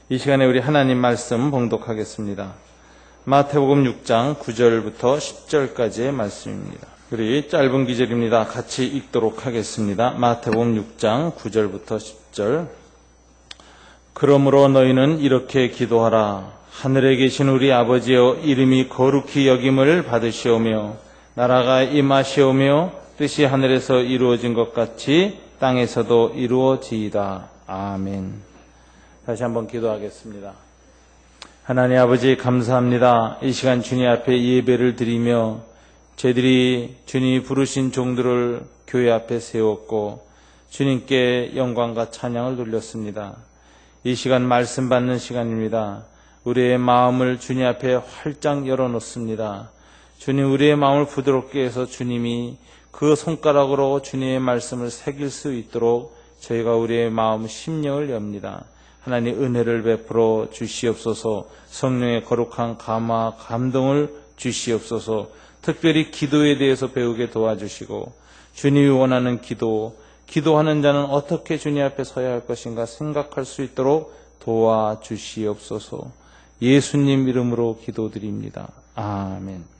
이 시간에 우리 하나님 말씀 봉독하겠습니다. 마태복음 6장 9절부터 10절까지의 말씀입니다. 우리 짧은 기절입니다. 같이 읽도록 하겠습니다. 마태복음 6장 9절부터 10절. 그러므로 너희는 이렇게 기도하라. 하늘에 계신 우리 아버지여, 이름이 거룩히 여김을 받으시오며 나라가 임하시오며 뜻이 하늘에서 이루어진 것 같이 땅에서도 이루어지이다. 아멘. 다시 한번 기도하겠습니다. 하나님 아버지, 감사합니다. 이 시간 주님 앞에 예배를 드리며 저희들이 주님이 부르신 종들을 교회 앞에 세웠고 주님께 영광과 찬양을 돌렸습니다. 이 시간 말씀 받는 시간입니다. 우리의 마음을 주님 앞에 활짝 열어놓습니다. 주님, 우리의 마음을 부드럽게 해서 주님이 그 손가락으로 주님의 말씀을 새길 수 있도록 저희가 우리의 마음 심령을 엽니다. 하나님, 은혜를 베풀어 주시옵소서. 성령의 거룩한 감화 감동을 주시옵소서. 특별히 기도에 대해서 배우게 도와주시고 주님이 원하는 기도하는 자는 어떻게 주님 앞에 서야 할 것인가 생각할 수 있도록 도와주시옵소서. 예수님 이름으로 기도드립니다. 아멘.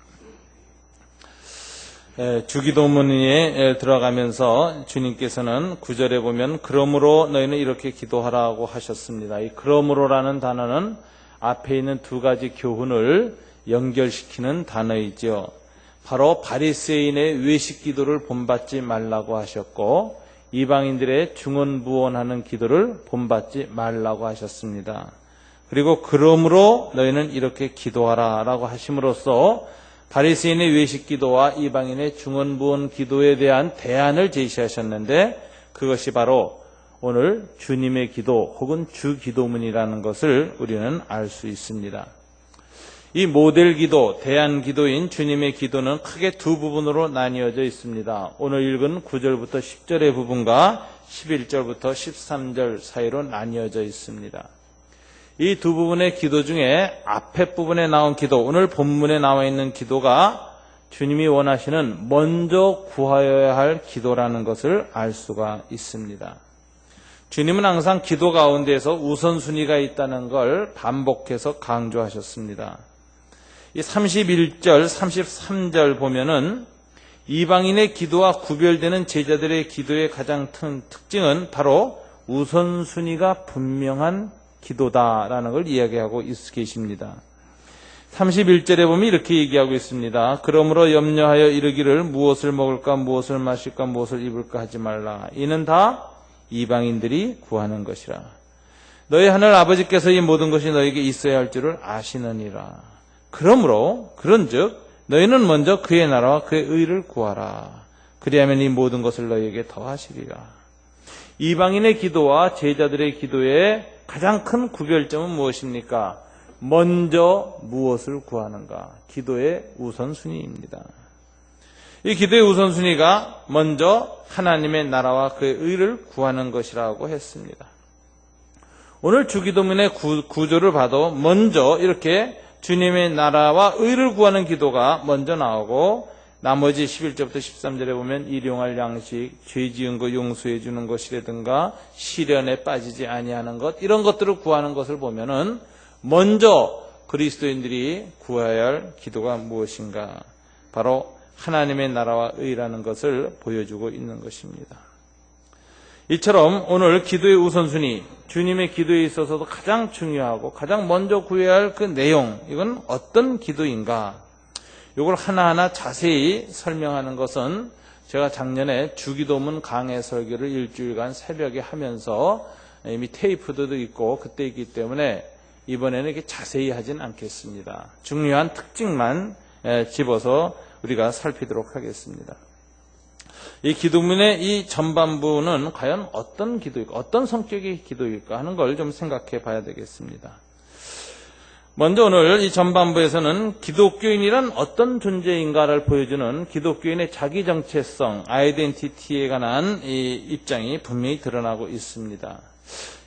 주기도문에 들어가면서 주님께서는 9절에 보면 그러므로 너희는 이렇게 기도하라고 하셨습니다. 이 그러므로라는 단어는 앞에 있는 두 가지 교훈을 연결시키는 단어이죠. 바로 바리새인의 외식 기도를 본받지 말라고 하셨고 이방인들의 중언부언하는 기도를 본받지 말라고 하셨습니다. 그리고 그러므로 너희는 이렇게 기도하라 라고 하심으로써 바리새인의 외식 기도와 이방인의 중언부언 기도에 대한 대안을 제시하셨는데 그것이 바로 오늘 주님의 기도 혹은 주기도문이라는 것을 우리는 알 수 있습니다. 이 모델 기도, 대안 기도인 주님의 기도는 크게 두 부분으로 나뉘어져 있습니다. 오늘 읽은 9절부터 10절의 부분과 11절부터 13절 사이로 나뉘어져 있습니다. 이 두 부분의 기도 중에 앞에 부분에 나온 기도, 오늘 본문에 나와 있는 기도가 주님이 원하시는 먼저 구하여야 할 기도라는 것을 알 수가 있습니다. 주님은 항상 기도 가운데에서 우선순위가 있다는 걸 반복해서 강조하셨습니다. 이 31절, 33절 보면은 이방인의 기도와 구별되는 제자들의 기도의 가장 큰 특징은 바로 우선순위가 분명한 기도다라는 걸 이야기하고 계십니다. 31절에 보면 이렇게 얘기하고 있습니다. 그러므로 염려하여 이르기를 무엇을 먹을까 무엇을 마실까 무엇을 입을까 하지 말라. 이는 다 이방인들이 구하는 것이라. 너희 하늘 아버지께서 이 모든 것이 너에게 있어야 할 줄을 아시느니라. 그러므로 그런즉 너희는 먼저 그의 나라와 그의 의를 구하라. 그리하면 이 모든 것을 너희에게 더하시리라. 이방인의 기도와 제자들의 기도의 가장 큰 구별점은 무엇입니까? 먼저 무엇을 구하는가? 기도의 우선순위입니다. 이 기도의 우선순위가 먼저 하나님의 나라와 그의 의를 구하는 것이라고 했습니다. 오늘 주기도문의 구조를 봐도 먼저 이렇게 주님의 나라와 의를 구하는 기도가 먼저 나오고 나머지 11절부터 13절에 보면 일용할 양식, 죄 지은 거 용서해 주는 것이라든가 시련에 빠지지 아니하는 것, 이런 것들을 구하는 것을 보면은 먼저 그리스도인들이 구해야 할 기도가 무엇인가? 바로 하나님의 나라와 의라는 것을 보여주고 있는 것입니다. 이처럼 오늘 기도의 우선순위, 주님의 기도에 있어서도 가장 중요하고 가장 먼저 구해야 할 그 내용, 이건 어떤 기도인가? 이걸 하나하나 자세히 설명하는 것은 제가 작년에 주기도문 강해 설교를 일주일간 새벽에 하면서 이미 테이프도 있고 그때 있기 때문에 이번에는 이렇게 자세히 하진 않겠습니다. 중요한 특징만 집어서 우리가 살피도록 하겠습니다. 이 기도문의 이 전반부는 과연 어떤 기도일까, 어떤 성격의 기도일까 하는 걸 좀 생각해 봐야 되겠습니다. 먼저 오늘 이 전반부에서는 기독교인이란 어떤 존재인가를 보여주는 기독교인의 자기 정체성, 아이덴티티에 관한 이 입장이 분명히 드러나고 있습니다.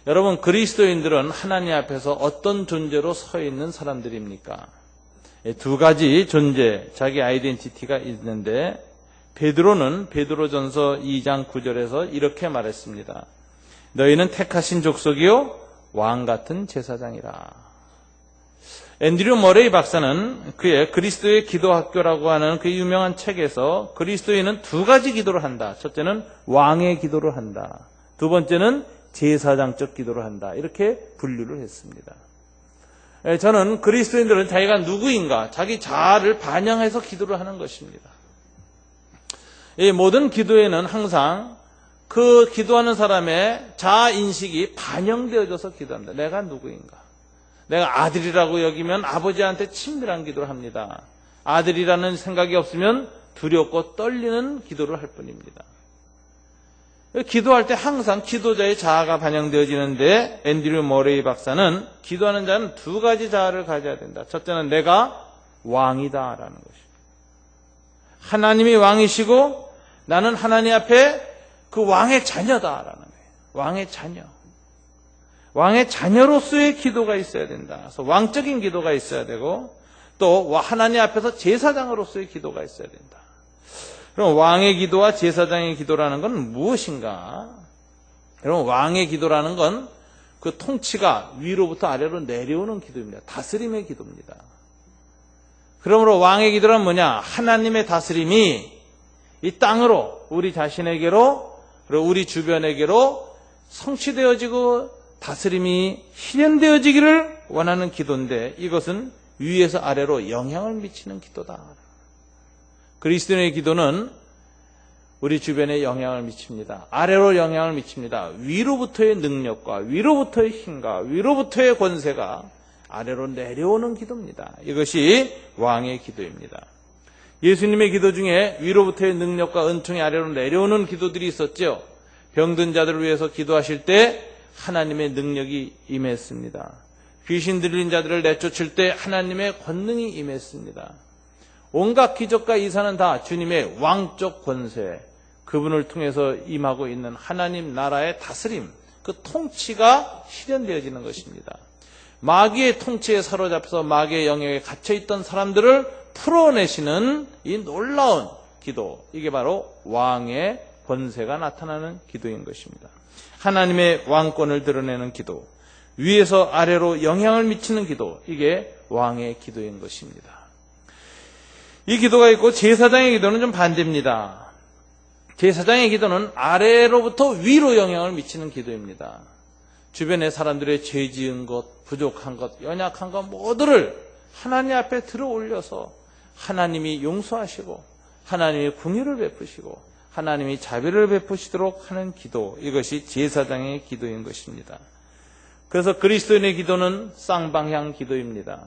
여러분, 그리스도인들은 하나님 앞에서 어떤 존재로 서 있는 사람들입니까? 두 가지 존재, 자기 아이덴티티가 있는데 베드로는 베드로전서 2장 9절에서 이렇게 말했습니다. 너희는 택하신 족속이요 왕 같은 제사장이라. 앤드류 머레이 박사는 그의 그리스도의 기도학교라고 하는 그 유명한 책에서 그리스도인은 두 가지 기도를 한다. 첫째는 왕의 기도를 한다. 두 번째는 제사장적 기도를 한다. 이렇게 분류를 했습니다. 저는 그리스도인들은 자기가 누구인가, 자기 자아를 반영해서 기도를 하는 것입니다. 이 모든 기도에는 항상 그 기도하는 사람의 자아 인식이 반영되어져서 기도합니다. 내가 누구인가. 내가 아들이라고 여기면 아버지한테 친밀한 기도를 합니다. 아들이라는 생각이 없으면 두렵고 떨리는 기도를 할 뿐입니다. 기도할 때 항상 기도자의 자아가 반영되어지는데 앤드류 머레이 박사는 기도하는 자는 두 가지 자아를 가져야 된다. 첫째는 내가 왕이다라는 것입니다. 하나님이 왕이시고 나는 하나님 앞에 그 왕의 자녀다라는 거예요. 왕의 자녀. 왕의 자녀로서의 기도가 있어야 된다. 그래서 왕적인 기도가 있어야 되고 또 하나님 앞에서 제사장으로서의 기도가 있어야 된다. 그럼 왕의 기도와 제사장의 기도라는 건 무엇인가? 여러분, 왕의 기도라는 건 그 통치가 위로부터 아래로 내려오는 기도입니다. 다스림의 기도입니다. 그러므로 왕의 기도란 뭐냐? 하나님의 다스림이 이 땅으로, 우리 자신에게로, 그리고 우리 주변에게로 성취되어지고 다스림이 실현되어지기를 원하는 기도인데 이것은 위에서 아래로 영향을 미치는 기도다. 그리스도인의 기도는 우리 주변에 영향을 미칩니다. 아래로 영향을 미칩니다. 위로부터의 능력과 위로부터의 힘과 위로부터의 권세가 아래로 내려오는 기도입니다. 이것이 왕의 기도입니다. 예수님의 기도 중에 위로부터의 능력과 은총이 아래로 내려오는 기도들이 있었죠. 병든 자들을 위해서 기도하실 때 하나님의 능력이 임했습니다. 귀신 들린 자들을 내쫓을 때 하나님의 권능이 임했습니다. 온갖 기적과 이사는 다 주님의 왕적 권세, 그분을 통해서 임하고 있는 하나님 나라의 다스림, 그 통치가 실현되어지는 것입니다. 마귀의 통치에 사로잡혀서 마귀의 영역에 갇혀있던 사람들을 풀어내시는 이 놀라운 기도, 이게 바로 왕의 권세가 나타나는 기도인 것입니다. 하나님의 왕권을 드러내는 기도, 위에서 아래로 영향을 미치는 기도, 이게 왕의 기도인 것입니다. 이 기도가 있고 제사장의 기도는 좀 반대입니다. 제사장의 기도는 아래로부터 위로 영향을 미치는 기도입니다. 주변의 사람들의 죄 지은 것, 부족한 것, 연약한 것 모두를 하나님 앞에 들어 올려서 하나님이 용서하시고 하나님이 긍휼을 베푸시고 하나님이 자비를 베푸시도록 하는 기도, 이것이 제사장의 기도인 것입니다. 그래서 그리스도인의 기도는 쌍방향 기도입니다.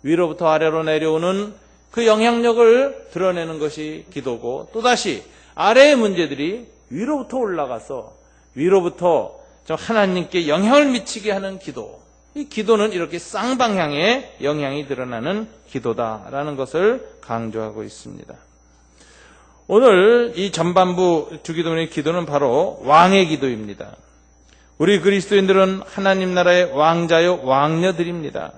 위로부터 아래로 내려오는 그 영향력을 드러내는 것이 기도고, 또다시 아래의 문제들이 위로부터 올라가서 위로부터 좀 하나님께 영향을 미치게 하는 기도, 이 기도는 이렇게 쌍방향의 영향이 드러나는 기도다라는 것을 강조하고 있습니다. 오늘 이 전반부 주기도문의 기도는 바로 왕의 기도입니다. 우리 그리스도인들은 하나님 나라의 왕자요 왕녀들입니다.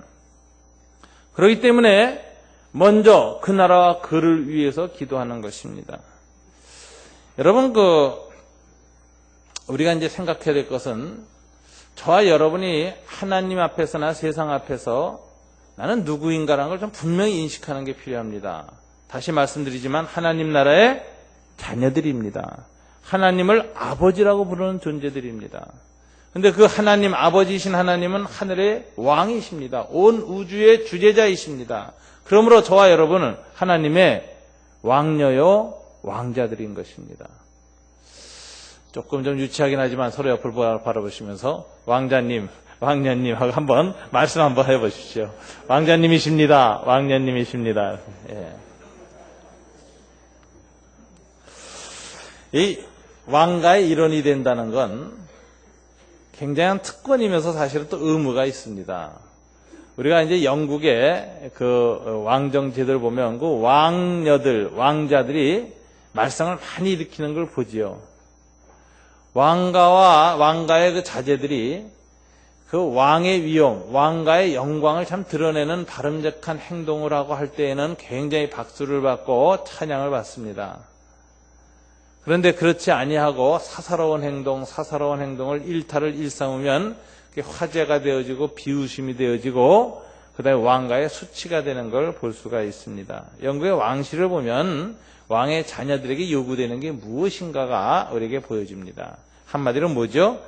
그렇기 때문에 먼저 그 나라와 그를 위해서 기도하는 것입니다. 여러분, 우리가 이제 생각해야 될 것은 저와 여러분이 하나님 앞에서나 세상 앞에서 나는 누구인가라는 걸 좀 분명히 인식하는 게 필요합니다. 다시 말씀드리지만 하나님 나라의 자녀들입니다. 하나님을 아버지라고 부르는 존재들입니다. 그런데 그 하나님, 아버지이신 하나님은 하늘의 왕이십니다. 온 우주의 주재자이십니다. 그러므로 저와 여러분은 하나님의 왕녀요 왕자들인 것입니다. 조금 좀 유치하긴 하지만 서로 옆을 바라보시면서 왕자님, 왕녀님 하고 한번 말씀 한번 해보십시오. 왕자님이십니다. 왕녀님이십니다. 예. 이 왕가의 일원이 된다는 건 굉장한 특권이면서 사실은 또 의무가 있습니다. 우리가 이제 영국의 그 왕정 제도를 보면 그 왕녀들, 왕자들이 말썽을 많이 일으키는 걸 보지요. 왕가와 왕가의 그 자제들이 그 왕의 위엄, 왕가의 영광을 참 드러내는 바람직한 행동을 하고 할 때에는 굉장히 박수를 받고 찬양을 받습니다. 그런데 그렇지 아니하고 사사로운 행동을 일탈을 일삼으면 화제가 되어지고 비웃음이 되어지고 그다음에 왕가의 수치가 되는 걸 볼 수가 있습니다. 영국의 왕실을 보면 왕의 자녀들에게 요구되는 게 무엇인가가 우리에게 보여집니다. 한마디로 뭐죠?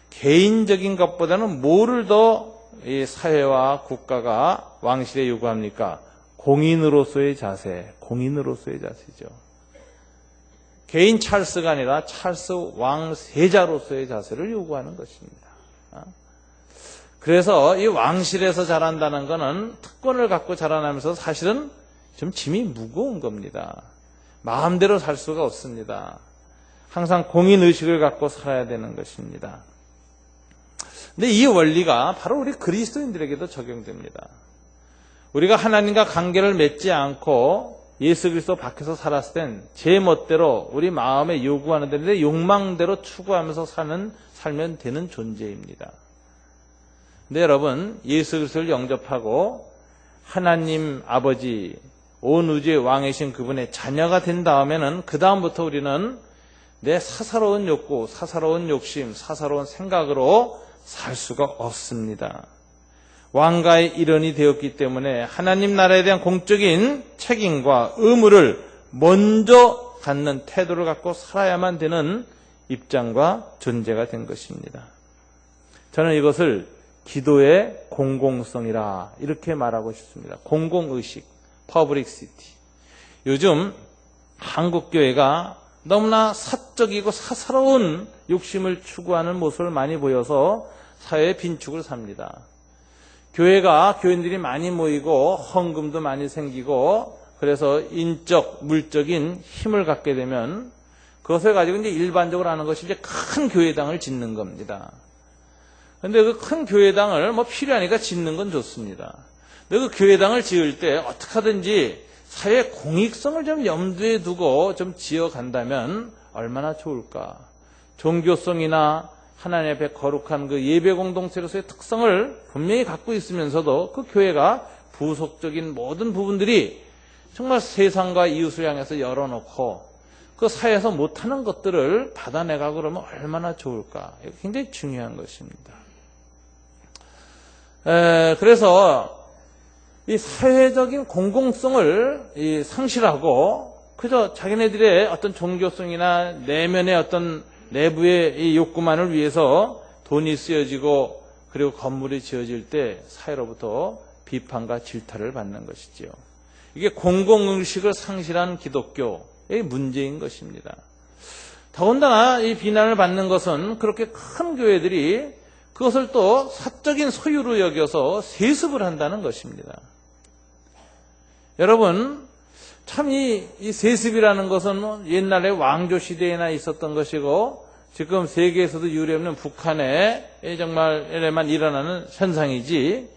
개인적인 것보다는 뭐를 더 이 사회와 국가가 왕실에 요구합니까? 공인으로서의 자세, 공인으로서의 자세죠. 개인 찰스가 아니라 찰스 왕세자로서의 자세를 요구하는 것입니다. 그래서 이 왕실에서 자란다는 것은 특권을 갖고 자라나면서 사실은 좀 짐이 무거운 겁니다. 마음대로 살 수가 없습니다. 항상 공인의식을 갖고 살아야 되는 것입니다. 근데 이 원리가 바로 우리 그리스도인들에게도 적용됩니다. 우리가 하나님과 관계를 맺지 않고 예수 그리스도 밖에서 살았을 땐 제 멋대로 우리 마음에 요구하는 대로 내 욕망대로 추구하면서 살면 되는 존재입니다. 근데 여러분, 예수 그리스도를 영접하고 하나님 아버지, 온 우주의 왕이신 그분의 자녀가 된 다음에는 그 다음부터 우리는 내 사사로운 욕구, 사사로운 욕심, 사사로운 생각으로 살 수가 없습니다. 왕가의 일원이 되었기 때문에 하나님 나라에 대한 공적인 책임과 의무를 먼저 갖는 태도를 갖고 살아야만 되는 입장과 존재가 된 것입니다. 저는 이것을 기도의 공공성이라 이렇게 말하고 싶습니다. 공공의식, 퍼블릭시티. 요즘 한국교회가 너무나 사적이고 사사로운 욕심을 추구하는 모습을 많이 보여서 사회의 빈축을 삽니다. 교인들이 많이 모이고 헌금도 많이 생기고 그래서 인적, 물적인 힘을 갖게 되면 그것을 가지고 이제 일반적으로 하는 것이 이제 큰 교회당을 짓는 겁니다. 그런데 그 큰 교회당을 필요하니까 짓는 건 좋습니다. 근데 그 교회당을 지을 때 어떻게 하든지 사회 공익성을 좀 염두에 두고 좀 지어간다면 얼마나 좋을까. 종교성이나 하나님 앞에 거룩한 그 예배 공동체로서의 특성을 분명히 갖고 있으면서도 그 교회가 부속적인 모든 부분들이 정말 세상과 이웃을 향해서 열어놓고 그 사회에서 못하는 것들을 받아내가 그러면 얼마나 좋을까. 이거 굉장히 중요한 것입니다. 그래서 이 사회적인 공공성을 상실하고 그저 자기네들의 어떤 종교성이나 내면의 어떤 내부의 이 욕구만을 위해서 돈이 쓰여지고 그리고 건물이 지어질 때 사회로부터 비판과 질타를 받는 것이지요. 이게 공공의식을 상실한 기독교의 문제인 것입니다. 더군다나 이 비난을 받는 것은 그렇게 큰 교회들이 그것을 또 사적인 소유로 여겨서 세습을 한다는 것입니다. 여러분, 참 이 세습이라는 것은 옛날에 왕조 시대에나 있었던 것이고 지금 세계에서도 유례없는 북한에 정말에만 일어나는 현상이지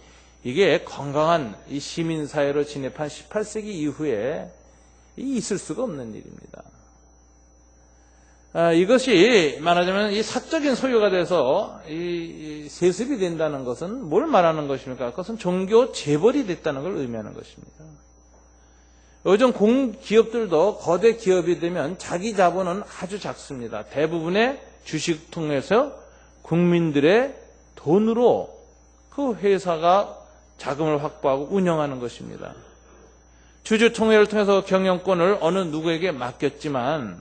이게 건강한 이 시민사회로 진입한 18세기 이후에 있을 수가 없는 일입니다. 이것이 말하자면 이 사적인 소유가 돼서 이 세습이 된다는 것은 뭘 말하는 것입니까? 그것은 종교 재벌이 됐다는 걸 의미하는 것입니다. 요즘 공기업들도 거대 기업이 되면 자기 자본은 아주 작습니다. 대부분의 주식 통해서 국민들의 돈으로 그 회사가 자금을 확보하고 운영하는 것입니다. 주주총회를 통해서 경영권을 어느 누구에게 맡겼지만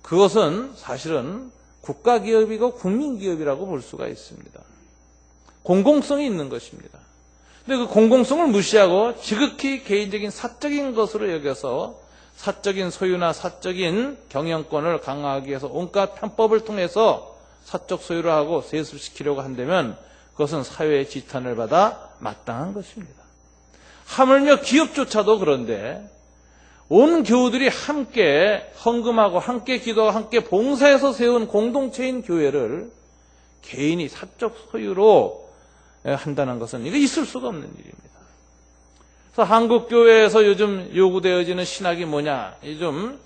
그것은 사실은 국가기업이고 국민기업이라고 볼 수가 있습니다. 공공성이 있는 것입니다. 근데 그 공공성을 무시하고 지극히 개인적인 사적인 것으로 여겨서 사적인 소유나 사적인 경영권을 강화하기 위해서 온갖 편법을 통해서 사적 소유를 하고 세습시키려고 한다면 그것은 사회의 지탄을 받아 마땅한 것입니다. 하물며 기업조차도 그런데 온 교우들이 함께 헌금하고 함께 기도하고 함께 봉사해서 세운 공동체인 교회를 개인이 사적 소유로 한다는 것은 이게 있을 수가 없는 일입니다. 그래서 한국 교회에서 요즘 요구되어지는 신학이 뭐냐? 요즘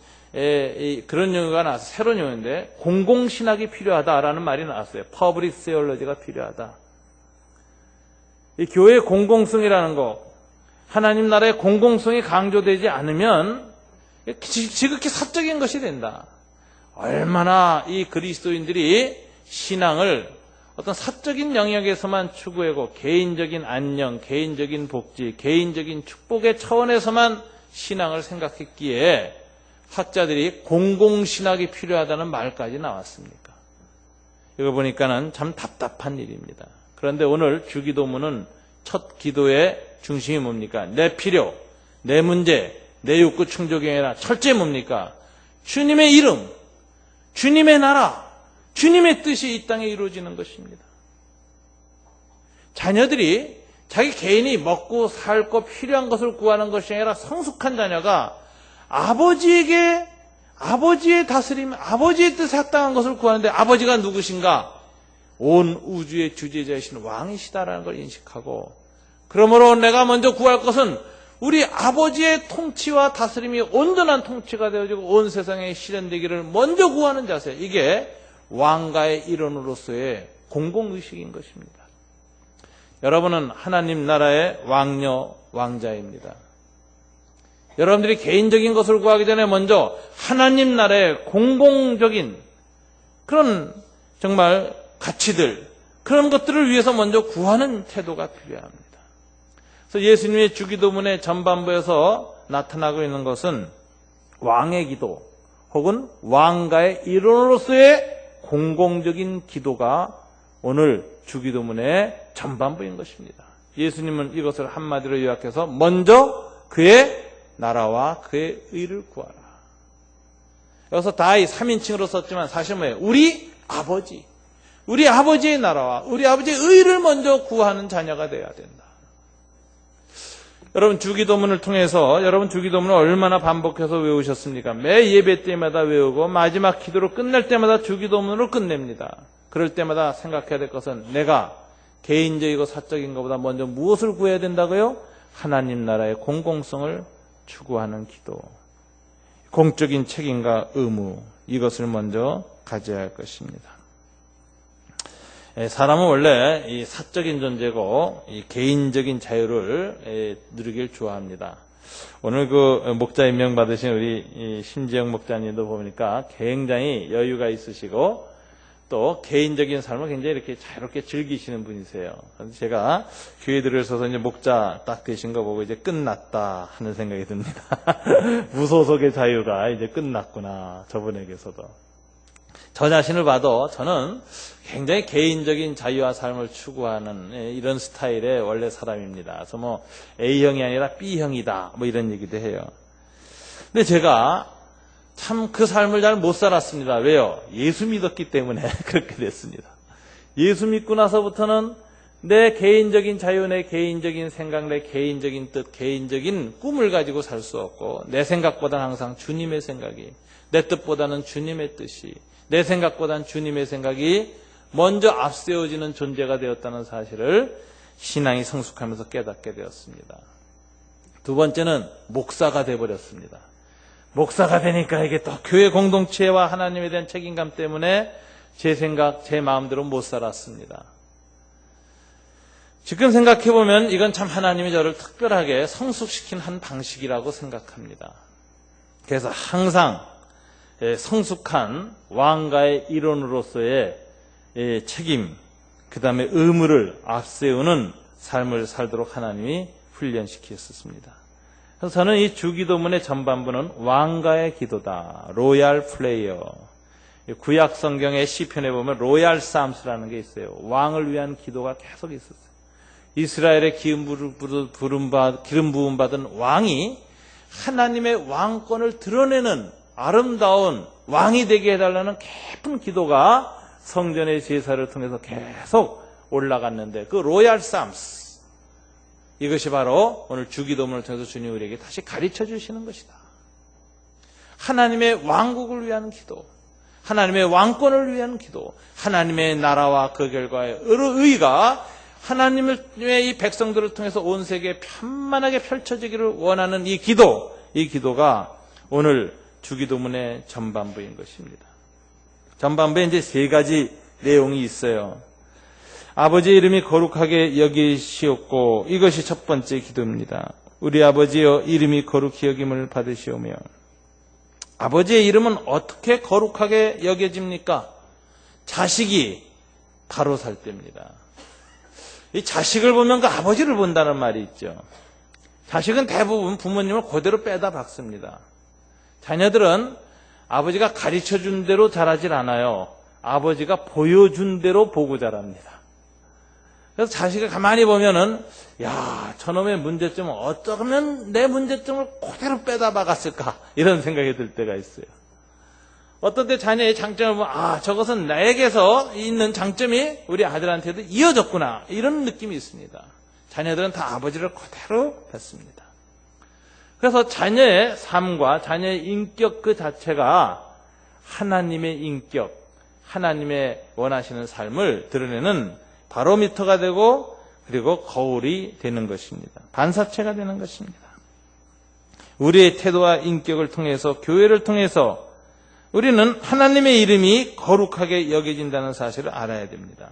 그런 용어가 나와서 새로운 용어인데 공공신학이 필요하다라는 말이 나왔어요. 퍼블릭 세올러지가 필요하다. 이 교회의 공공성이라는 것, 하나님 나라의 공공성이 강조되지 않으면 지극히 사적인 것이 된다. 얼마나 이 그리스도인들이 신앙을 어떤 사적인 영역에서만 추구하고 개인적인 안녕, 개인적인 복지, 개인적인 축복의 차원에서만 신앙을 생각했기에 학자들이 공공신학이 필요하다는 말까지 나왔습니까? 이거 보니까는 참 답답한 일입니다. 그런데 오늘 주기도문은 첫 기도의 중심이 뭡니까? 내 필요, 내 문제, 내 욕구 충족이 아니라 철저히 뭡니까? 주님의 이름, 주님의 나라, 주님의 뜻이 이 땅에 이루어지는 것입니다. 자녀들이 자기 개인이 먹고 살고 필요한 것을 구하는 것이 아니라 성숙한 자녀가 아버지에게 아버지의 다스림, 아버지의 뜻에 합당한 것을 구하는데 아버지가 누구신가? 온 우주의 주재자이신 왕이시다라는 걸 인식하고, 그러므로 내가 먼저 구할 것은 우리 아버지의 통치와 다스림이 온전한 통치가 되어지고 온 세상에 실현되기를 먼저 구하는 자세, 이게 왕가의 일원으로서의 공공의식인 것입니다. 여러분은 하나님 나라의 왕녀, 왕자입니다. 여러분들이 개인적인 것을 구하기 전에 먼저 하나님 나라의 공공적인 그런 정말 가치들, 그런 것들을 위해서 먼저 구하는 태도가 필요합니다. 그래서 예수님의 주기도문의 전반부에서 나타나고 있는 것은 왕의 기도 혹은 왕가의 일원으로서의 공공적인 기도가 오늘 주기도문의 전반부인 것입니다. 예수님은 이것을 한마디로 요약해서 먼저 그의 나라와 그의 의를 구하라. 여기서 다이 3인칭으로 썼지만 사실 뭐예요? 우리 아버지, 우리 아버지의 나라와 우리 아버지의 의를 먼저 구하는 자녀가 되어야 된다. 여러분 주기도문을 통해서 여러분 주기도문을 얼마나 반복해서 외우셨습니까? 매 예배 때마다 외우고 마지막 기도로 끝낼 때마다 주기도문으로 끝냅니다. 그럴 때마다 생각해야 될 것은 내가 개인적이고 사적인 것보다 먼저 무엇을 구해야 된다고요? 하나님 나라의 공공성을 추구하는 기도, 공적인 책임과 의무, 이것을 먼저 가져야 할 것입니다. 사람은 원래 이 사적인 존재고 이 개인적인 자유를 누리길 좋아합니다. 오늘 그 목자 임명 받으신 우리 심지영 목자님도 보니까 굉장히 여유가 있으시고 또 개인적인 삶을 굉장히 이렇게 자유롭게 즐기시는 분이세요. 그래서 제가 교회 들어서서 이제 목자 딱 되신 거 보고 이제 끝났다 하는 생각이 듭니다. 무소속의 자유가 이제 끝났구나, 저분에게서도. 저 자신을 봐도 저는 굉장히 개인적인 자유와 삶을 추구하는 이런 스타일의 원래 사람입니다. 그래서 뭐 A형이 아니라 B형이다 뭐 이런 얘기도 해요. 근데 제가 참 그 삶을 잘 못 살았습니다. 왜요? 예수 믿었기 때문에 그렇게 됐습니다. 예수 믿고 나서부터는 내 개인적인 자유, 내 개인적인 생각, 내 개인적인 뜻, 개인적인 꿈을 가지고 살 수 없고 내 생각보다는 항상 주님의 생각이, 내 뜻보다는 주님의 뜻이, 내 생각보다는 주님의 생각이 먼저 앞세워지는 존재가 되었다는 사실을 신앙이 성숙하면서 깨닫게 되었습니다. 두 번째는 목사가 되어버렸습니다. 목사가 되니까 이게 또 교회 공동체와 하나님에 대한 책임감 때문에 제 생각, 제 마음대로 못 살았습니다. 지금 생각해보면 이건 참 하나님이 저를 특별하게 성숙시킨 한 방식이라고 생각합니다. 그래서 항상 성숙한 왕가의 일원으로서의 책임, 그 다음에 의무를 앞세우는 삶을 살도록 하나님이 훈련시켰습니다. 그래서 저는 이 주기도문의 전반부는 왕가의 기도다, 로얄 프레이어. 구약 성경의 시편에 보면 로얄 삶스라는 게 있어요. 왕을 위한 기도가 계속 있었어요. 이스라엘의 기름 부음 받은 왕이 하나님의 왕권을 드러내는 아름다운 왕이 되게 해달라는 깊은 기도가 성전의 제사를 통해서 계속 올라갔는데 그 로얄 삶스, 이것이 바로 오늘 주기도문을 통해서 주님 우리에게 다시 가르쳐 주시는 것이다. 하나님의 왕국을 위한 기도, 하나님의 왕권을 위한 기도, 하나님의 나라와 그 결과의 의가 하나님의 이 백성들을 통해서 온 세계에 편만하게 펼쳐지기를 원하는 이 기도가 오늘 주기도문의 전반부인 것입니다. 전반부에 이제 세 가지 내용이 있어요. 아버지의 이름이 거룩하게 여기시옵고, 이것이 첫 번째 기도입니다. 우리 아버지여 이름이 거룩히 여김을 받으시오며. 아버지의 이름은 어떻게 거룩하게 여겨집니까? 자식이 바로 살 때입니다. 이 자식을 보면 그 아버지를 본다는 말이 있죠. 자식은 대부분 부모님을 그대로 빼다 박습니다. 자녀들은 아버지가 가르쳐준 대로 자라질 않아요. 아버지가 보여준 대로 보고 자랍니다. 그래서 자식을 가만히 보면은, 야, 저놈의 문제점은 어쩌면 내 문제점을 그대로 빼다 박았을까? 이런 생각이 들 때가 있어요. 어떤 때 자녀의 장점을 보면, 아, 저것은 나에게서 있는 장점이 우리 아들한테도 이어졌구나. 이런 느낌이 있습니다. 자녀들은 다 아버지를 그대로 뵀습니다. 그래서 자녀의 삶과 자녀의 인격 그 자체가 하나님의 인격, 하나님의 원하시는 삶을 드러내는 바로미터가 되고 그리고 거울이 되는 것입니다. 반사체가 되는 것입니다. 우리의 태도와 인격을 통해서 교회를 통해서 우리는 하나님의 이름이 거룩하게 여겨진다는 사실을 알아야 됩니다.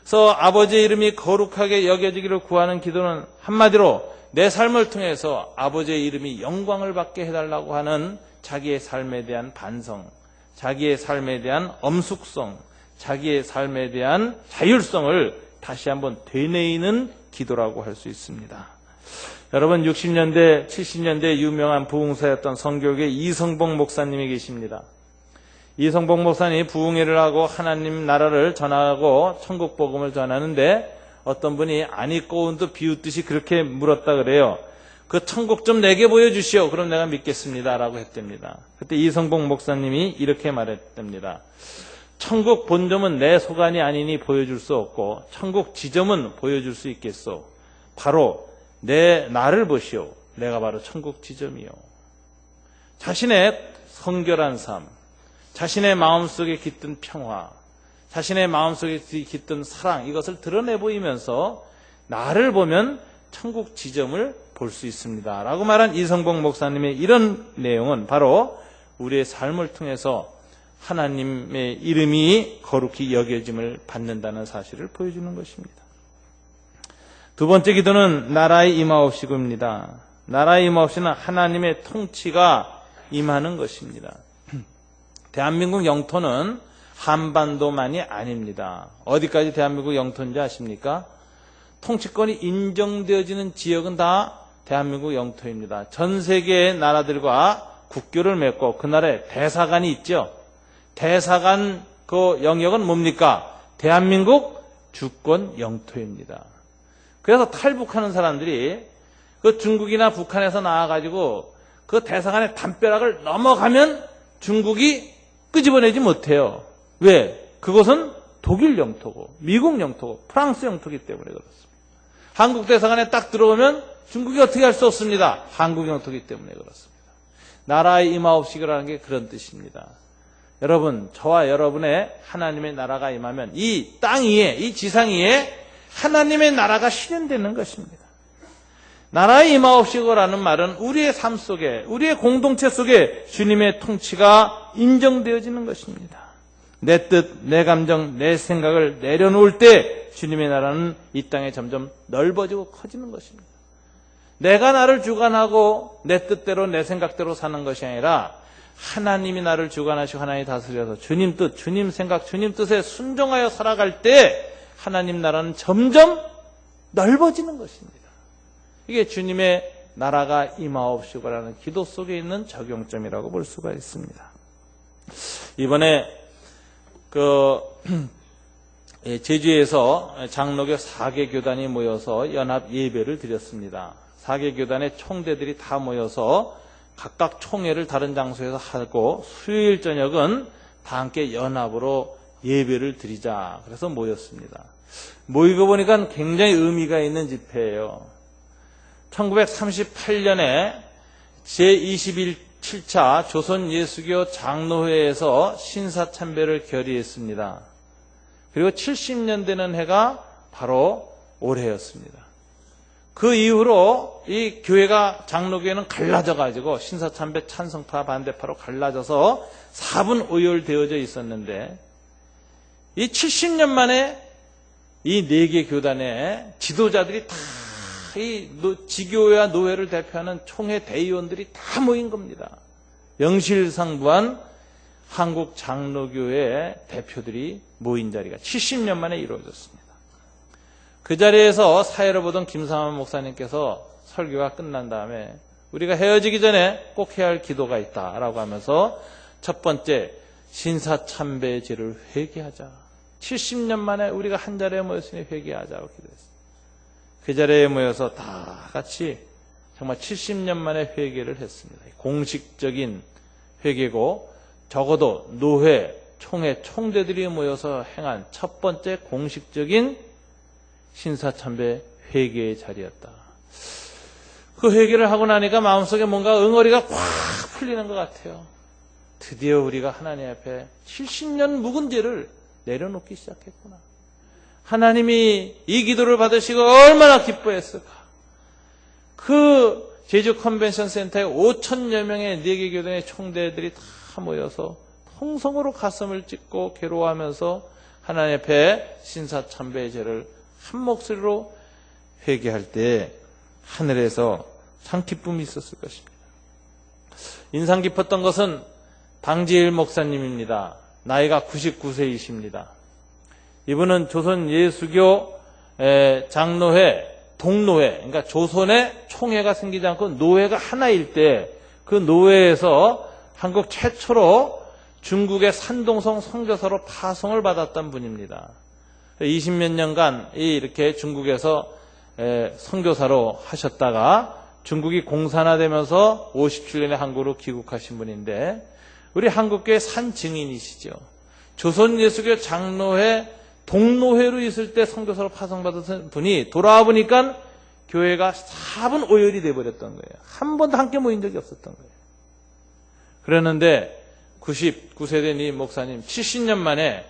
그래서 아버지의 이름이 거룩하게 여겨지기를 구하는 기도는 한마디로 내 삶을 통해서 아버지의 이름이 영광을 받게 해달라고 하는 자기의 삶에 대한 반성, 자기의 삶에 대한 엄숙성, 자기의 삶에 대한 자율성을 다시 한번 되뇌이는 기도라고 할 수 있습니다. 여러분 60년대, 70년대 유명한 부흥사였던 성교계 이성복 목사님이 계십니다. 이성복 목사님이 부흥회를 하고 하나님 나라를 전하고 천국 복음을 전하는데 어떤 분이 아니 꼬운도 비웃듯이 그렇게 물었다 그래요. 그 천국 좀 내게 보여주시오. 그럼 내가 믿겠습니다. 라고 했답니다. 그때 이성복 목사님이 이렇게 말했답니다. 천국 본점은 내 소관이 아니니 보여줄 수 없고 천국 지점은 보여줄 수 있겠소. 바로 내 나를 보시오. 내가 바로 천국 지점이요. 자신의 성결한 삶, 자신의 마음속에 깃든 평화, 자신의 마음속에 깃든 사랑, 이것을 드러내 보이면서 나를 보면 천국 지점을 볼 수 있습니다. 라고 말한 이성복 목사님의 이런 내용은 바로 우리의 삶을 통해서 하나님의 이름이 거룩히 여겨짐을 받는다는 사실을 보여주는 것입니다. 두 번째 기도는 나라의 임하옵시고입니다. 나라의 임하옵시는 하나님의 통치가 임하는 것입니다. 대한민국 영토는 한반도만이 아닙니다. 어디까지 대한민국 영토인지 아십니까? 통치권이 인정되어지는 지역은 다 대한민국 영토입니다. 전 세계의 나라들과 국교를 맺고 그 나라에 대사관이 있죠. 대사관 그 영역은 뭡니까? 대한민국 주권 영토입니다. 그래서 탈북하는 사람들이 그 중국이나 북한에서 나와가지고 그 대사관의 담벼락을 넘어가면 중국이 끄집어내지 못해요. 왜? 그것은 독일 영토고 미국 영토고 프랑스 영토이기 때문에 그렇습니다. 한국 대사관에 딱 들어오면 중국이 어떻게 할 수 없습니다. 한국 영토이기 때문에 그렇습니다. 나라의 임하옵시기라는 게 그런 뜻입니다. 여러분, 저와 여러분의 하나님의 나라가 임하면 이 땅 위에, 이 지상 위에 하나님의 나라가 실현되는 것입니다. 나라의 임하옵시고라는 말은 우리의 삶 속에, 우리의 공동체 속에 주님의 통치가 인정되어지는 것입니다. 내 뜻, 내 감정, 내 생각을 내려놓을 때 주님의 나라는 이 땅에 점점 넓어지고 커지는 것입니다. 내가 나를 주관하고 내 뜻대로 내 생각대로 사는 것이 아니라 하나님이 나를 주관하시고 하나님이 다스려서 주님 뜻, 주님 생각, 주님 뜻에 순종하여 살아갈 때 하나님 나라는 점점 넓어지는 것입니다. 이게 주님의 나라가 임하옵시고라는 기도 속에 있는 적용점이라고 볼 수가 있습니다. 이번에 제주에서 장로교 4개 교단이 모여서 연합 예배를 드렸습니다. 4개 교단의 총대들이 다 모여서 각각 총회를 다른 장소에서 하고 수요일 저녁은 다 함께 연합으로 예배를 드리자. 그래서 모였습니다. 모이고 보니까 굉장히 의미가 있는 집회예요. 1938년에 제27차 조선예수교 장로회에서 신사참배를 결의했습니다. 그리고 70년 되는 해가 바로 올해였습니다. 그 이후로 이 교회가 장로교회는 갈라져가지고 신사참배 찬성파 반대파로 갈라져서 4분 오열되어져 있었는데 이 70년 만에 이 4개 교단의 지도자들이 다 이 지교회와 노회를 대표하는 총회 대의원들이 다 모인 겁니다. 명실상부한 한국 장로교회 대표들이 모인 자리가 70년 만에 이루어졌습니다. 그 자리에서 사회를 보던 김삼환 목사님께서 설교가 끝난 다음에 우리가 헤어지기 전에 꼭 해야 할 기도가 있다라고 하면서 첫 번째, 신사참배의 죄를 회개하자. 70년 만에 우리가 한 자리에 모였으니 회개하자고 기도했어요. 그 자리에 모여서 다 같이 정말 70년 만에 회개를 했습니다. 공식적인 회개고 적어도 노회, 총회, 총대들이 모여서 행한 첫 번째 공식적인 신사참배 회개의 자리였다. 그 회개를 하고 나니까 마음속에 뭔가 응어리가 꽉 풀리는 것 같아요. 드디어 우리가 하나님 앞에 70년 묵은 죄를 내려놓기 시작했구나. 하나님이 이 기도를 받으시고 얼마나 기뻐했을까. 그 제주 컨벤션 센터에 5,000여 명의 4개 교단의 총대들이 다 모여서 통성으로 가슴을 찢고 괴로워하면서 하나님 앞에 신사참배의 죄를 한 목소리로 회개할 때 하늘에서 참 기쁨이 있었을 것입니다. 인상 깊었던 것은 방지일 목사님입니다. 나이가 99세이십니다. 이분은 조선 예수교 장로회, 동노회, 그러니까 조선에 총회가 생기지 않고 노회가 하나일 때 그 노회에서 한국 최초로 중국의 산동성 선교사로 파송을 받았던 분입니다. 20몇 년간 이렇게 중국에서 선교사로 하셨다가 중국이 공산화되면서 57년에 한국으로 귀국하신 분인데 우리 한국교회 산 증인이시죠. 조선 예수교 장로회 동노회로 있을 때 선교사로 파송받은 분이 돌아와 보니까 교회가 4분 5열이 돼버렸던 거예요. 한 번도 함께 모인 적이 없었던 거예요. 그랬는데 99세 된 이 목사님 70년 만에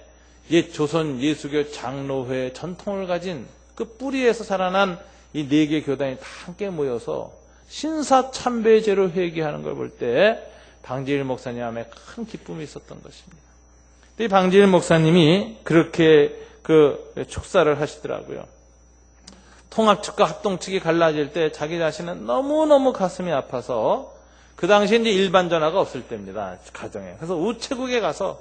옛 조선 예수교 장로회 전통을 가진 그 뿌리에서 자라난 이 4개 교단이 다 함께 모여서 신사참배죄로 회개하는 걸 볼 때 방지일 목사님 안에 큰 기쁨이 있었던 것입니다. 이 방지일 목사님이 그렇게 그 축사를 하시더라고요. 통합 측과 합동 측이 갈라질 때 자기 자신은 너무너무 가슴이 아파서 그 당시에 이제 일반 전화가 없을 때입니다. 가정에. 그래서 우체국에 가서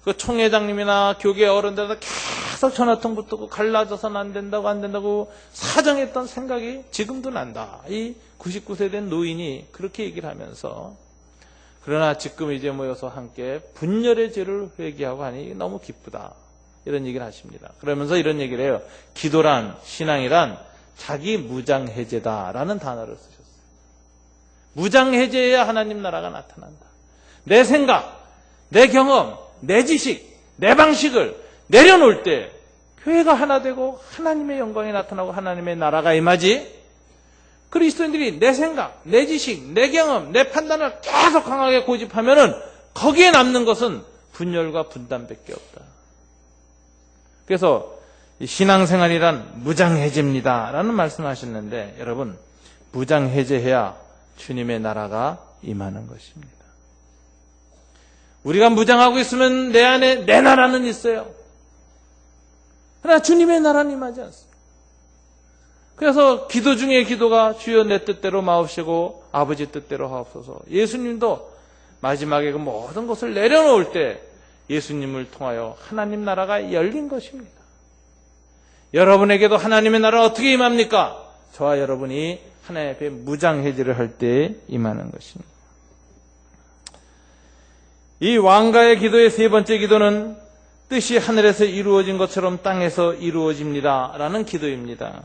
그 총회장님이나 교계 어른들한테 계속 전화통 붙고 갈라져서는 안 된다고 사정했던 생각이 지금도 난다. 이 99세 된 노인이 그렇게 얘기를 하면서 그러나 지금 이제 모여서 함께 분열의 죄를 회개하고 하니 너무 기쁘다. 이런 얘기를 하십니다. 그러면서 이런 얘기를 해요. 기도란, 신앙이란 자기 무장해제다라는 단어를 쓰셨어요. 무장해제해야 하나님 나라가 나타난다. 내 생각, 내 경험, 내 지식, 내 방식을 내려놓을 때 교회가 하나 되고 하나님의 영광이 나타나고 하나님의 나라가 임하지. 그리스도인들이 내 생각, 내 지식, 내 경험, 내 판단을 계속 강하게 고집하면은 거기에 남는 것은 분열과 분단밖에 없다. 그래서 신앙생활이란 무장해제입니다 라는 말씀하셨는데 여러분 무장해제해야 주님의 나라가 임하는 것입니다. 우리가 무장하고 있으면 내 안에 내 나라는 있어요. 그러나 주님의 나라는 임하지 않습니다. 그래서 기도 중에 기도가 주여 내 뜻대로 마옵시고 아버지 뜻대로 하옵소서. 예수님도 마지막에 그 모든 것을 내려놓을 때 예수님을 통하여 하나님 나라가 열린 것입니다. 여러분에게도 하나님의 나라가 어떻게 임합니까? 저와 여러분이 하나님 앞에 무장해제를 할 때 임하는 것입니다. 이 왕가의 기도의 세 번째 기도는 뜻이 하늘에서 이루어진 것처럼 땅에서 이루어집니다 라는 기도입니다.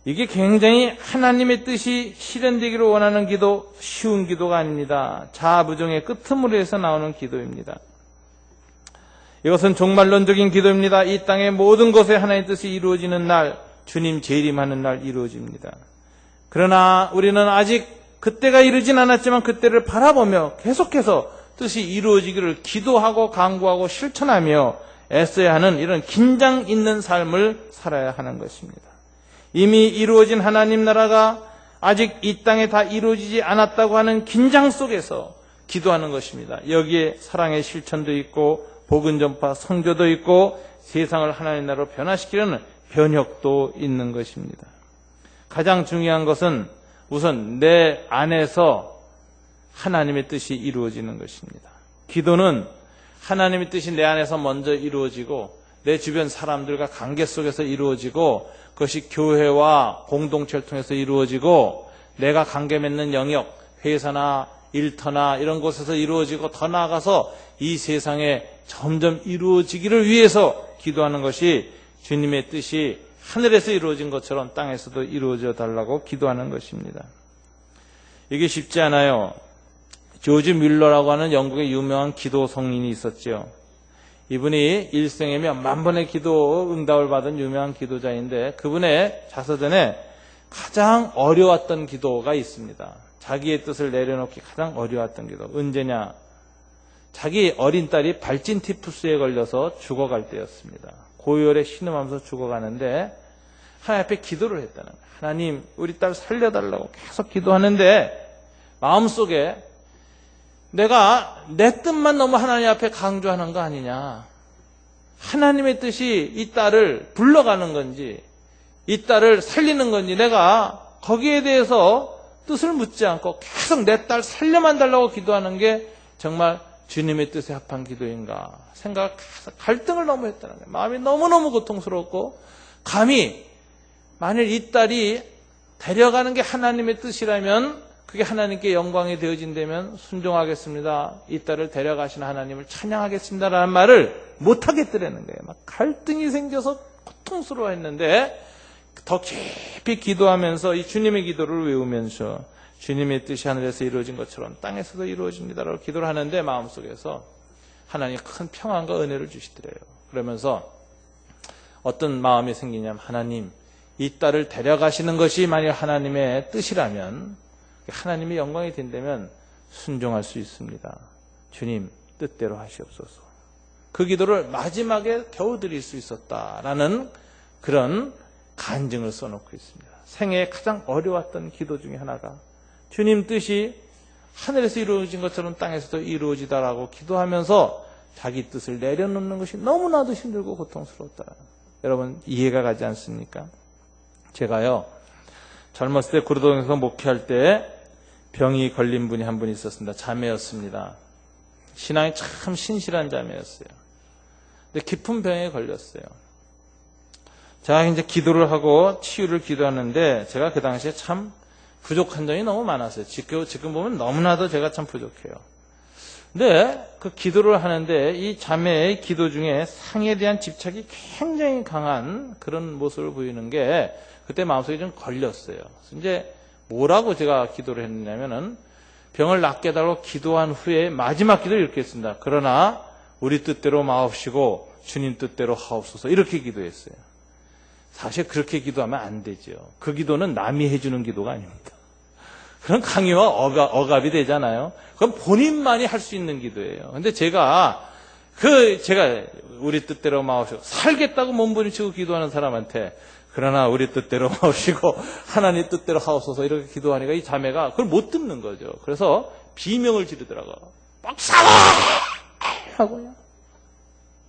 이게 굉장히 하나님의 뜻이 실현되기를 원하는 기도, 쉬운 기도가 아닙니다. 자아부정의 끄트머리에서 나오는 기도입니다. 이것은 종말론적인 기도입니다. 이 땅의 모든 것에 하나님의 뜻이 이루어지는 날, 주님 재림하는 날 이루어집니다. 그러나 우리는 아직 그때가 이르진 않았지만 그때를 바라보며 계속해서 뜻이 이루어지기를 기도하고 간구하고 실천하며 애써야 하는 이런 긴장 있는 삶을 살아야 하는 것입니다. 이미 이루어진 하나님 나라가 아직 이 땅에 다 이루어지지 않았다고 하는 긴장 속에서 기도하는 것입니다. 여기에 사랑의 실천도 있고 복음 전파 선교도 있고 세상을 하나님 나라로 변화시키려는 변혁도 있는 것입니다. 가장 중요한 것은 우선 내 안에서 하나님의 뜻이 이루어지는 것입니다. 기도는 하나님의 뜻이 내 안에서 먼저 이루어지고 내 주변 사람들과 관계 속에서 이루어지고 그것이 교회와 공동체를 통해서 이루어지고 내가 관계 맺는 영역, 회사나 일터나 이런 곳에서 이루어지고 더 나아가서 이 세상에 점점 이루어지기를 위해서 기도하는 것이 주님의 뜻이 하늘에서 이루어진 것처럼 땅에서도 이루어져 달라고 기도하는 것입니다. 이게 쉽지 않아요. 조지 뮬러라고 하는 영국의 유명한 기도 성인이 있었죠. 이분이 일생에 몇만 번의 기도 응답을 받은 유명한 기도자인데 그분의 자서전에 가장 어려웠던 기도가 있습니다. 자기의 뜻을 내려놓기 가장 어려웠던 기도. 언제냐? 자기 어린 딸이 발진 티푸스에 걸려서 죽어갈 때였습니다. 고열에 신음하면서 죽어가는데 하나님 앞에 기도를 했다는 거예요. 하나님, 우리 딸 살려달라고 계속 기도하는데 마음속에 내가 내 뜻만 너무 하나님 앞에 강조하는 거 아니냐. 하나님의 뜻이 이 딸을 불러가는 건지 이 딸을 살리는 건지 내가 거기에 대해서 뜻을 묻지 않고 계속 내 딸 살려만 달라고 기도하는 게 정말 주님의 뜻에 합한 기도인가 생각해서 갈등을 너무 했다는 거예요. 마음이 너무너무 고통스럽고 감히 만일 이 딸이 데려가는 게 하나님의 뜻이라면 그게 하나님께 영광이 되어진다면 순종하겠습니다. 이 딸을 데려가시는 하나님을 찬양하겠습니다라는 말을 못하겠더라는 거예요. 막 갈등이 생겨서 고통스러워했는데 더 깊이 기도하면서 이 주님의 기도를 외우면서 주님의 뜻이 하늘에서 이루어진 것처럼 땅에서도 이루어집니다라고 기도를 하는데 마음속에서 하나님이 큰 평안과 은혜를 주시더래요. 그러면서 어떤 마음이 생기냐면 하나님, 이 딸을 데려가시는 것이 만일 하나님의 뜻이라면 하나님의 영광이 된다면 순종할 수 있습니다. 주님 뜻대로 하시옵소서. 그 기도를 마지막에 겨우 드릴 수 있었다라는 그런 간증을 써놓고 있습니다. 생애에 가장 어려웠던 기도 중에 하나가 주님 뜻이 하늘에서 이루어진 것처럼 땅에서도 이루어지다라고 기도하면서 자기 뜻을 내려놓는 것이 너무나도 힘들고 고통스러웠다. 여러분 이해가 가지 않습니까? 제가요 젊었을 때 구로동에서 목회할 때 병이 걸린 분이 한 분 있었습니다. 자매였습니다. 신앙이 참 신실한 자매였어요. 근데 깊은 병에 걸렸어요. 제가 이제 기도를 하고 치유를 기도하는데 제가 그 당시에 참 부족한 점이 너무 많았어요. 지금 보면 너무나도 제가 참 부족해요. 근데 그 기도를 하는데 이 자매의 기도 중에 상에 대한 집착이 굉장히 강한 그런 모습을 보이는 게 그때 마음속에 좀 걸렸어요. 그래서 이제 뭐라고 제가 기도를 했냐면은 병을 낫게 해달라고 기도한 후에 마지막 기도를 이렇게 했습니다. 그러나 우리 뜻대로 마옵시고 주님 뜻대로 하옵소서 이렇게 기도했어요. 사실 그렇게 기도하면 안 되죠. 그 기도는 남이 해주는 기도가 아닙니다. 그런 강요와 억압이 되잖아요. 그건 본인만이 할 수 있는 기도예요. 근데 제가 우리 뜻대로 마옵시고 살겠다고 몸부림치고 기도하는 사람한테 그러나 우리 뜻대로 마옵시고 하나님 뜻대로 하옵소서 이렇게 기도하니까 이 자매가 그걸 못 듣는 거죠. 그래서 비명을 지르더라고요. 목사님! 하고요.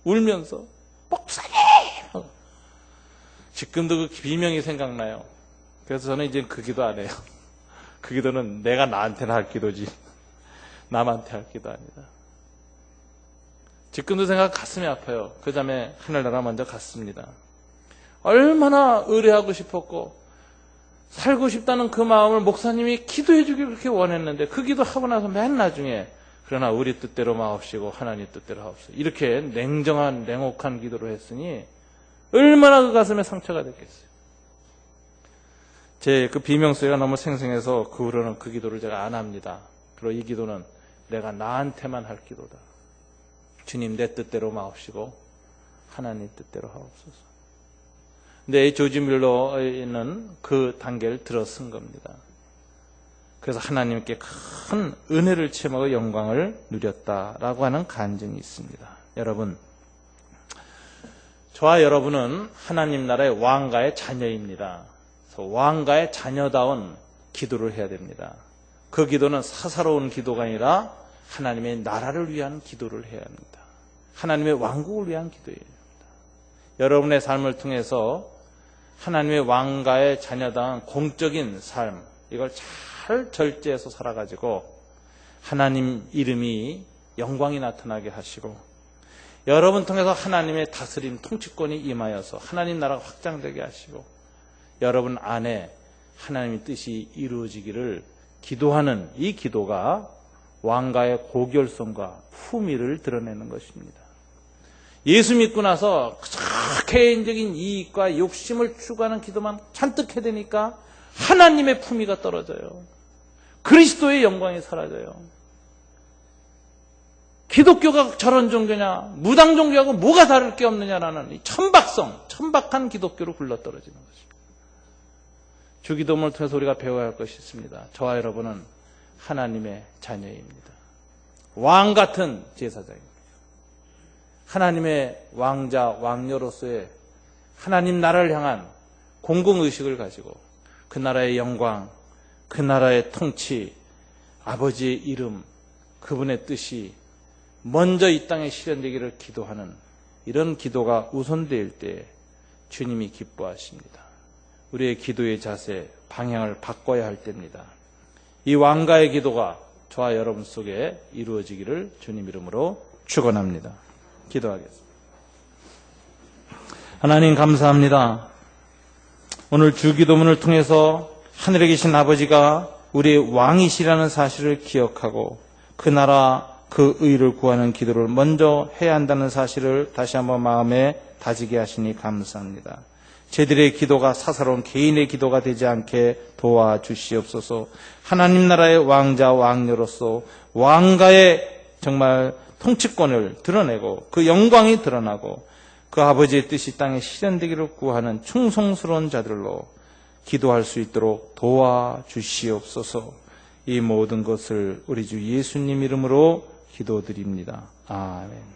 울면서 목사님! 하고. 지금도 그 비명이 생각나요. 그래서 저는 이제 그 기도 안 해요. 그 기도는 내가 나한테나 할 기도지 남한테 할 기도 아니다. 지금도 생각 가슴이 아파요. 그 자매 하늘나라 먼저 갔습니다. 얼마나 의뢰하고 싶었고 살고 싶다는 그 마음을 목사님이 기도해 주길 그렇게 원했는데 그 기도하고 나서 맨 나중에 그러나 우리 뜻대로 마옵시고 하나님 뜻대로 하옵소서 이렇게 냉정한 냉혹한 기도를 했으니 얼마나 그 가슴에 상처가 됐겠어요. 제 그 비명소리가 너무 생생해서 그 후로는 그 기도를 제가 안 합니다. 그리고 이 기도는 내가 나한테만 할 기도다. 주님 내 뜻대로 마옵시고 하나님 뜻대로 하옵소서. 근데 이 조지 뮬러는 그 단계를 들어선 겁니다. 그래서 하나님께 큰 은혜를 체험하고 영광을 누렸다라고 하는 간증이 있습니다. 여러분, 저와 여러분은 하나님 나라의 왕가의 자녀입니다. 그래서 왕가의 자녀다운 기도를 해야 됩니다. 그 기도는 사사로운 기도가 아니라 하나님의 나라를 위한 기도를 해야 합니다. 하나님의 왕국을 위한 기도예요. 여러분의 삶을 통해서 하나님의 왕가의 자녀다운 공적인 삶 이걸 잘 절제해서 살아가지고 하나님 이름이 영광이 나타나게 하시고 여러분 통해서 하나님의 다스림, 통치권이 임하여서 하나님 나라가 확장되게 하시고 여러분 안에 하나님의 뜻이 이루어지기를 기도하는 이 기도가 왕가의 고결성과 품위를 드러내는 것입니다. 예수 믿고 나서 개인적인 이익과 욕심을 추구하는 기도만 잔뜩 해대니까 하나님의 품위가 떨어져요. 그리스도의 영광이 사라져요. 기독교가 저런 종교냐, 무당 종교하고 뭐가 다를 게 없느냐라는 이 천박한 기독교로 굴러떨어지는 것입니다. 주기도문을 통해서 우리가 배워야 할 것이 있습니다. 저와 여러분은 하나님의 자녀입니다. 왕 같은 제사장입니다. 하나님의 왕자, 왕녀로서의 하나님 나라를 향한 공공의식을 가지고 그 나라의 영광, 그 나라의 통치, 아버지의 이름, 그분의 뜻이 먼저 이 땅에 실현되기를 기도하는 이런 기도가 우선될 때 주님이 기뻐하십니다. 우리의 기도의 자세, 방향을 바꿔야 할 때입니다. 이 왕가의 기도가 저와 여러분 속에 이루어지기를 주님 이름으로 축원합니다. 기도하겠습니다. 하나님 감사합니다. 오늘 주기도문을 통해서 하늘에 계신 아버지가 우리의 왕이시라는 사실을 기억하고 그 나라 그 의를 구하는 기도를 먼저 해야 한다는 사실을 다시 한번 마음에 다지게 하시니 감사합니다. 저희들의 기도가 사사로운 개인의 기도가 되지 않게 도와주시옵소서. 하나님 나라의 왕자 왕녀로서 왕가의 정말 통치권을 드러내고 그 영광이 드러나고 그 아버지의 뜻이 땅에 실현되기를 구하는 충성스러운 자들로 기도할 수 있도록 도와주시옵소서. 이 모든 것을 우리 주 예수님 이름으로 기도드립니다. 아멘.